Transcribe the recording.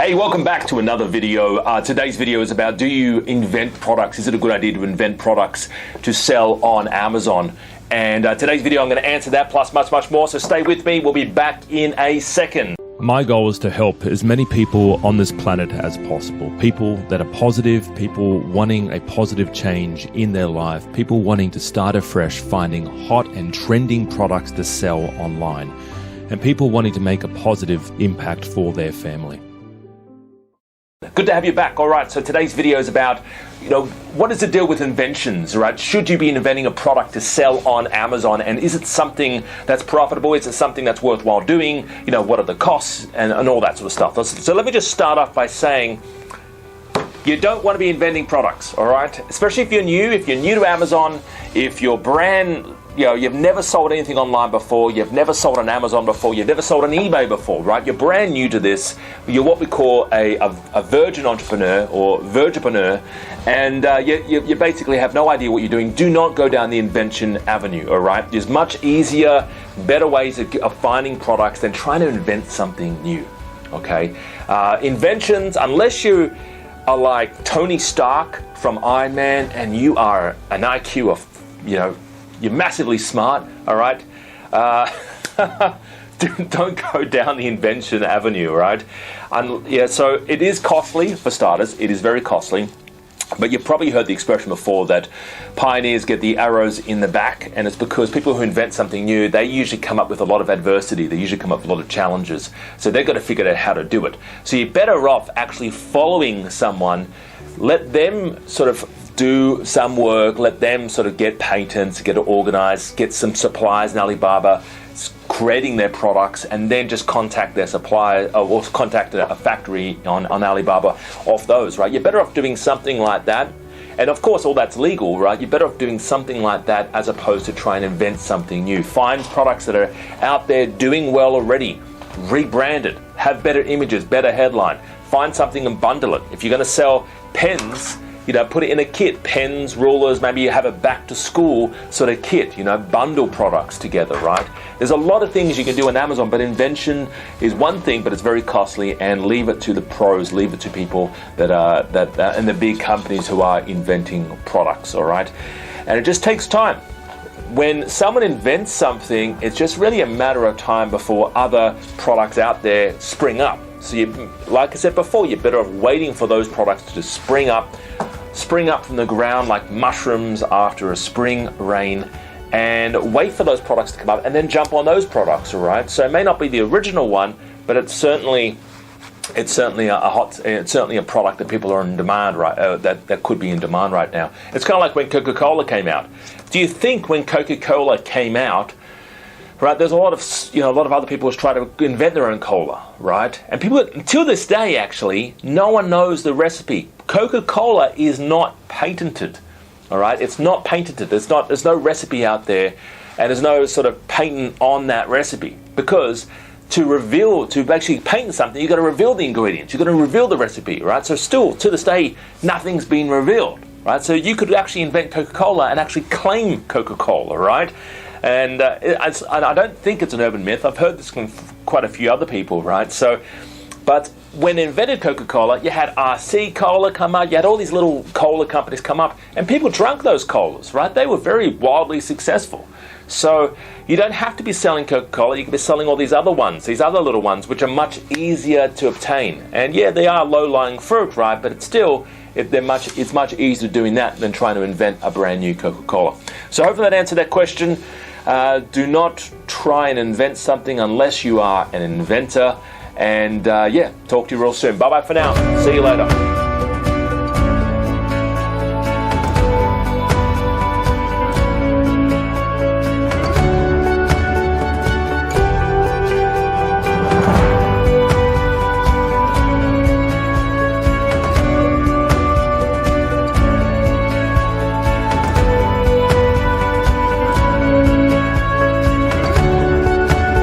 Hey, welcome back to another video. Today's video is about, do you invent products? Is it a good idea to invent products to sell on Amazon? And today's video, I'm going to answer that plus much more. So stay with me. We'll be back in a second. My goal is to help as many people on this planet as possible. People that are positive, people wanting a positive change in their life, people wanting to start afresh, finding hot and trending products to sell online, and people wanting to make a positive impact for their family. Good to have you back. All right, so today's video is about, what is the deal with inventions, right? Should you be inventing a product to sell on Amazon, and is it something that's profitable? Is it something that's worthwhile doing? What are the costs and all that sort of stuff? So let me just start off by saying, you don't want to be inventing products, all right? Especially if you're new to Amazon, if your brand, you've never sold anything online before, you've never sold on Amazon before, you've never sold on eBay before, right? You're brand new to this. You're what we call a virgin entrepreneur or virgipreneur, and you basically have no idea what you're doing. Do not go down the invention avenue, all right? There's much easier, better ways of finding products than trying to invent something new, okay? Inventions, unless you are like Tony Stark from Iron Man and you are an IQ of, you're massively smart, all right? Don't go down the invention avenue, right? So it is costly for starters. It is very costly. But you've probably heard the expression before that pioneers get the arrows in the back, and it's because people who invent something new, they usually come up with a lot of adversity. They usually come up with a lot of challenges. So they've got to figure out how to do it. So you're better off actually following someone. Let them sort of do some work, let them sort of get patents, get it organized, get some suppliers in Alibaba, creating their products, and then just contact their supplier or contact a factory on Alibaba off those, right? You're better off doing something like that. And of course, all that's legal, right? You're better off doing something like that as opposed to trying to invent something new. Find products that are out there doing well already, rebrand it, have better images, better headline. Find something and bundle it. If you're going to sell pens, put it in a kit, pens, rulers, maybe you have a back to school sort of kit, bundle products together, right? There's a lot of things you can do on Amazon, but invention is one thing, but it's very costly, and leave it to the pros, leave it to people that and the big companies who are inventing products, all right? And it just takes time. When someone invents something, it's just really a matter of time before other products out there spring up. So like I said before, you're better off waiting for those products to just spring up from the ground like mushrooms after a spring rain, and wait for those products to come up and then jump on those products, all right? So it may not be the original one, but it's certainly a product that people are in demand, right? That could be in demand right now. It's kind of like when CocaCola came out. Do you think when Coca-Cola came out, right, there's a lot of other people who try to invent their own cola, right? And people, to this day, actually, no one knows the recipe. Coca-Cola is not patented, all right? It's not patented. There's no recipe out there, and there's no sort of patent on that recipe, because to actually patent something, you've got to reveal the ingredients. You've got to reveal the recipe, right? So still, to this day, nothing's been revealed, right? So you could actually invent Coca-Cola and actually claim Coca-Cola, right? And I don't think it's an urban myth. I've heard this from quite a few other people, right? But when they invented Coca-Cola, you had RC Cola come up, you had all these little cola companies come up, and people drank those colas, right? They were very wildly successful. So you don't have to be selling Coca-Cola, you can be selling all these other ones, these other little ones, which are much easier to obtain. And yeah, they are low-lying fruit, right? But it's still, it's much easier doing that than trying to invent a brand new Coca-Cola. So hopefully that answered that question. Do not try and invent something unless you are an inventor. And talk to you real soon. Bye-bye for now. See you later.